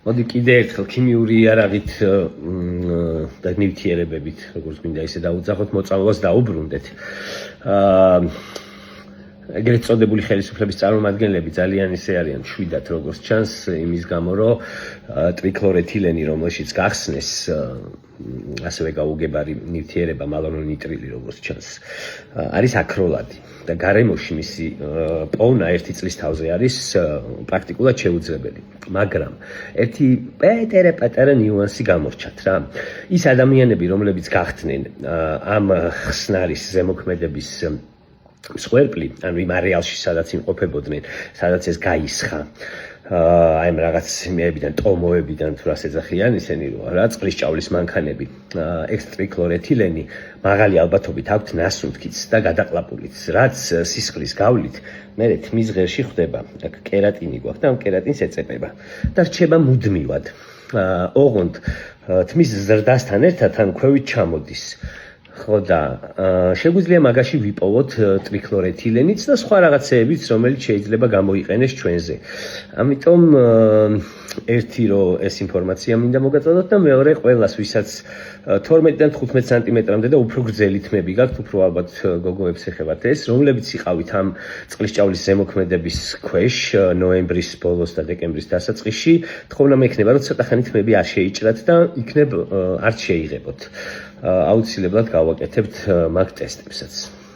მოდი კიდე ერთხელ ქიმიური იარაღით და ნივთიერებებით, როგორც გვინდა ისე დაუძახოთ, მოწამვლას დაუბრუნდეთ. ეგრეთ წოდებული ხელისუფლების წარმომადგენლები ძალიან ისე არიან მშვიდად, როგორც ჩანს, იმის გამო, რომ ტრიქლორეთილენი, რომელშიც გახსნეს ასევე გაუგებარი ნივთიერება, მალონონიტრილი, როგორც ჩანს, არის აქროლადი და გარემოში მისი პოვნა 1 წლის თავზე არის პრაქტიკულად შეუძლებელი. მაგრამ ერთი პატარა ნიუანსი გამორჩათ რა. ის ადამიანები, რომლებიც გახდნენ ამ ხსნარის ზემოქმედების მსხვერპლი, ანუ იმ არეალში, სადაც იმყოფებოდნენ, სადაც ეს გაისხა. აი ამ რაღაც მეებიდან, ტომოებიდან თუ რას ეძახიან ისინი, რა წყლის ჭავლის მანქანები, ექსტრიკლორეთილენი მაღალი ალბათობით აქვთ ნასუნთქიც და გადაყლაპულიც, რაც სისხლის გავლით მერე თმის ღერში ხვდება. აქ კერატინი გვაქვს და ამ კერატინს ეწებება და რჩება მუდმივად. ოღონდ თმის ზრდასთან ერთად ან ქვევით ჩამოდის. ხო და შეგვიძლია მაგაში ვიპოვოთ ტრიქლორეთილენიც და სხვა რაღაცეებიც, რომელიც შეიძლება გამოიყენეს ჩვენზე. ამიტომ ერთი რომ ეს ინფორმაცია მინდა მოგაწოდოთ და მეორე ყველას, ვისაც 12-დან 15 სანტიმეტრამდე და უფრო გრძელი თმები გაქვთ, უფრო ალბათ გოგოებს ეხებათ ეს, რომლებიც იყავით ამ წყლის ჭავლის ზემოქმედების ქვეშ ნოემბრის ბოლოს და დეკემბრის დასაწყისში, თხოვნა მექნება, რომ ცოტა ხანი თმები არ შეიჭრათ და იქნებ არ შეიღებოთ. აუცილებლად გავაკეთებთ მაგ ტესტებსაც.